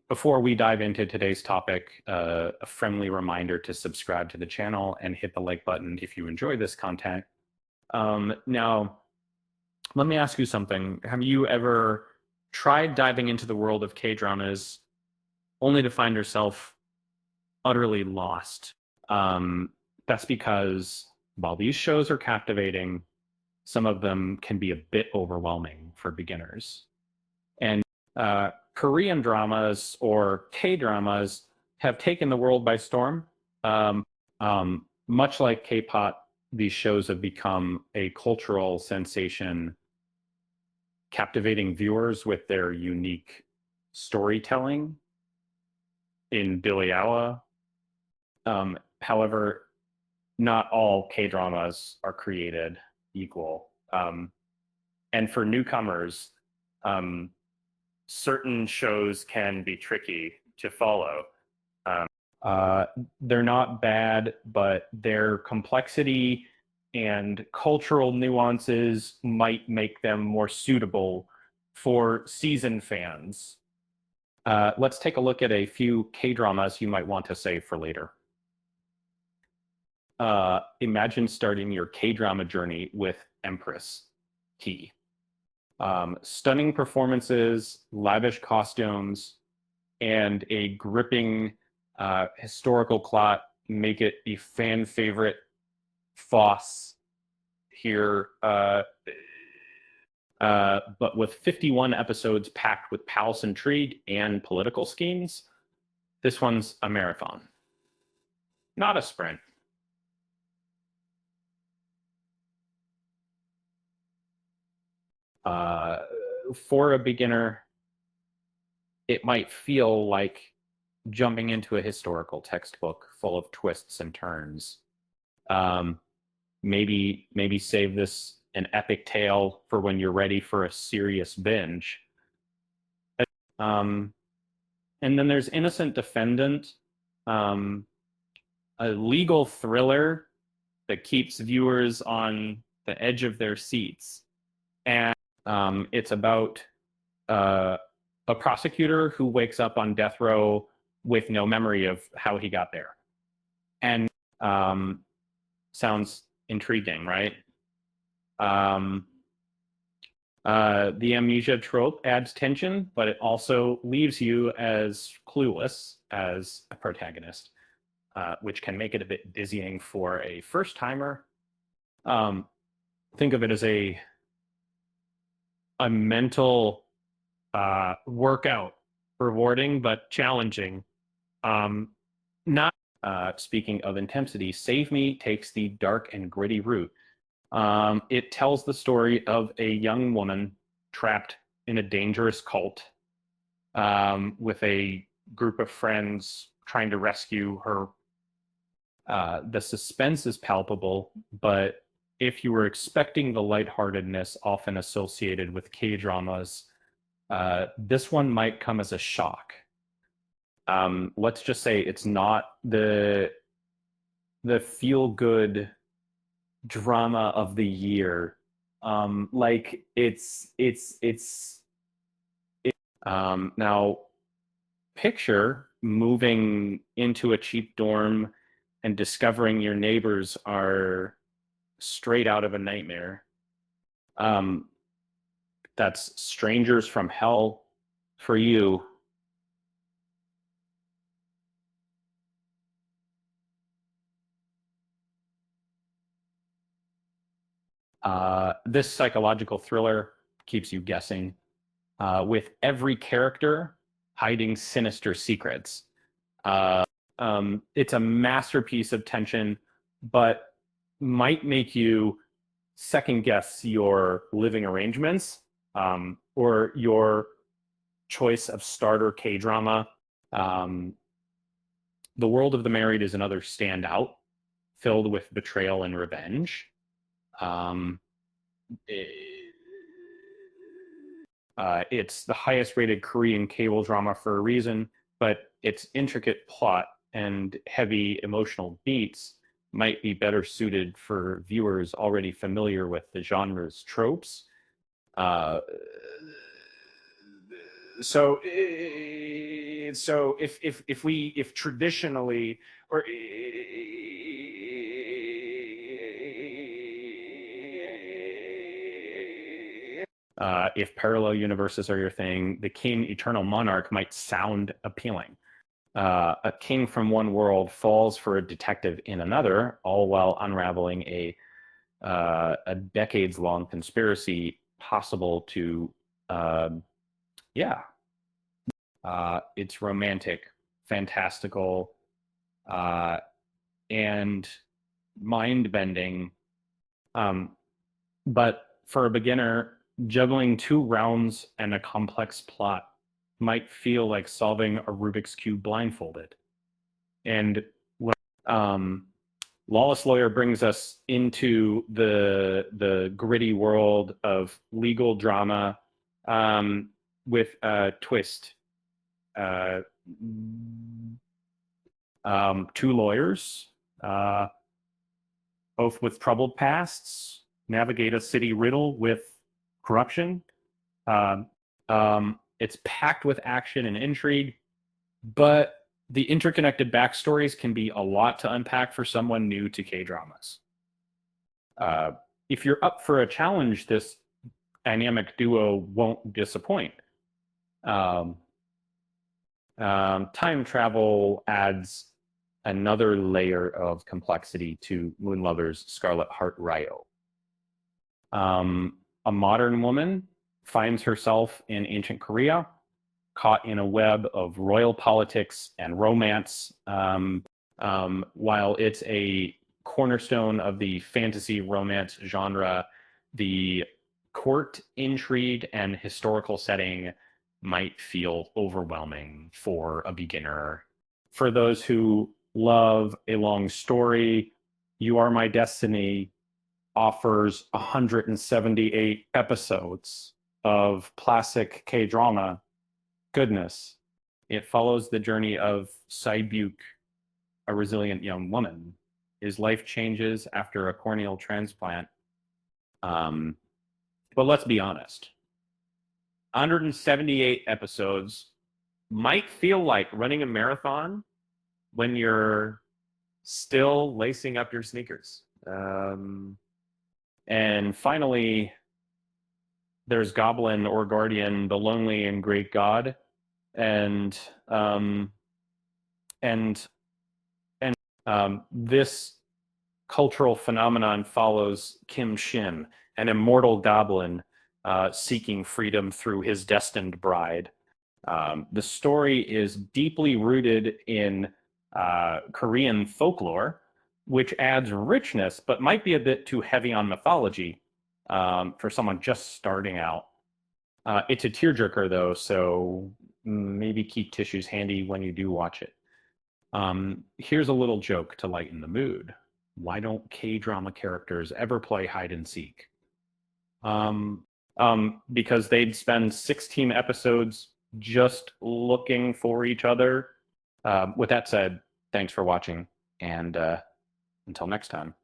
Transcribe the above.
Before we dive into today's topic, a friendly reminder to subscribe to the channel and hit the like button if you enjoy this content. Now, let me ask you something. Have you ever tried diving into the world of K-dramas only to find yourself utterly lost? That's because while these shows are captivating, some of them can be a bit overwhelming for beginners. And Korean dramas or K-dramas have taken the world by storm. Much like K-pop, these shows have become a cultural sensation, captivating viewers with their unique storytelling in Billy Hour. However, not all K-dramas are created equal. And for newcomers, certain shows can be tricky to follow. They're not bad, but their complexity and cultural nuances might make them more suitable for seasoned fans. Let's take a look at a few K-dramas you might want to save for later. Imagine starting your K-drama journey with Empress T. Stunning performances, lavish costumes, and a gripping historical plot make it a fan favorite FOSS here. But with 51 episodes packed with palace intrigue and political schemes, this one's a marathon, not a sprint. For a beginner, it might feel like jumping into a historical textbook full of twists and turns. Maybe save this an epic tale for when you're ready for a serious binge. And then there's Innocent Defendant, a legal thriller that keeps viewers on the edge of their seats. And it's about a prosecutor who wakes up on death row with no memory of how he got there. And sounds intriguing, right? The amnesia trope adds tension, but it also leaves you as clueless as a protagonist, which can make it a bit dizzying for a first-timer. Think of it as a mental workout, rewarding but challenging. Not speaking of intensity, Save Me takes the dark and gritty route. It tells the story of a young woman trapped in a dangerous cult with a group of friends trying to rescue her. The suspense is palpable, but if you were expecting the lightheartedness often associated with K-dramas, this one might come as a shock. Let's just say it's not the feel-good drama of the year. Like now picture moving into a cheap dorm and discovering your neighbors are straight out of a nightmare. That's Strangers from Hell for you. This psychological thriller keeps you guessing, with every character hiding sinister secrets. It's a masterpiece of tension, but might make you second guess your living arrangements, or your choice of starter K-drama. The World of the Married is another standout, filled with betrayal and revenge. It's the highest rated Korean cable drama for a reason, but its intricate plot and heavy emotional beats might be better suited for viewers already familiar with the genre's tropes. so so if traditionally or if parallel universes are your thing, the king eternal monarch might sound appealing. A king from one world falls for a detective in another, all while unraveling a decades-long conspiracy possible to, uh, yeah, it's romantic, fantastical, uh, and mind-bending. Um, but for a beginner, juggling two realms and a complex plot might feel like solving a Rubik's Cube blindfolded. And um, Lawless Lawyer brings us into the gritty world of legal drama with a twist. Uh, Two lawyers, uh, both with troubled pasts, navigate a city riddle with corruption. Um, it's packed with action and intrigue, but the interconnected backstories can be a lot to unpack for someone new to K-dramas. If you're up for a challenge, this dynamic duo won't disappoint. Um, Time travel adds another layer of complexity to Moonlover's Scarlet Heart Ryo. A modern woman finds herself in ancient Korea, caught in a web of royal politics and romance. While it's a cornerstone of the fantasy romance genre, the court intrigue and historical setting might feel overwhelming for a beginner. For those who love a long story, You Are My Destiny offers 178 episodes of classic K-drama goodness. It follows the journey of Saibuk, a resilient young woman. His life changes after a corneal transplant. But let's be honest, 178 episodes might feel like running a marathon when you're still lacing up your sneakers. And finally, there's Goblin or Guardian, the lonely and great god, and um, and this cultural phenomenon follows Kim Shin, an immortal goblin seeking freedom through his destined bride. The story is deeply rooted in Korean folklore, which adds richness, but might be a bit too heavy on mythology for someone just starting out. It's a tearjerker, though, so maybe keep tissues handy when you do watch it. Here's a little joke to lighten the mood. Why don't K-drama characters ever play hide and seek? Because they'd spend 16 episodes just looking for each other. With that said, thanks for watching, and until next time.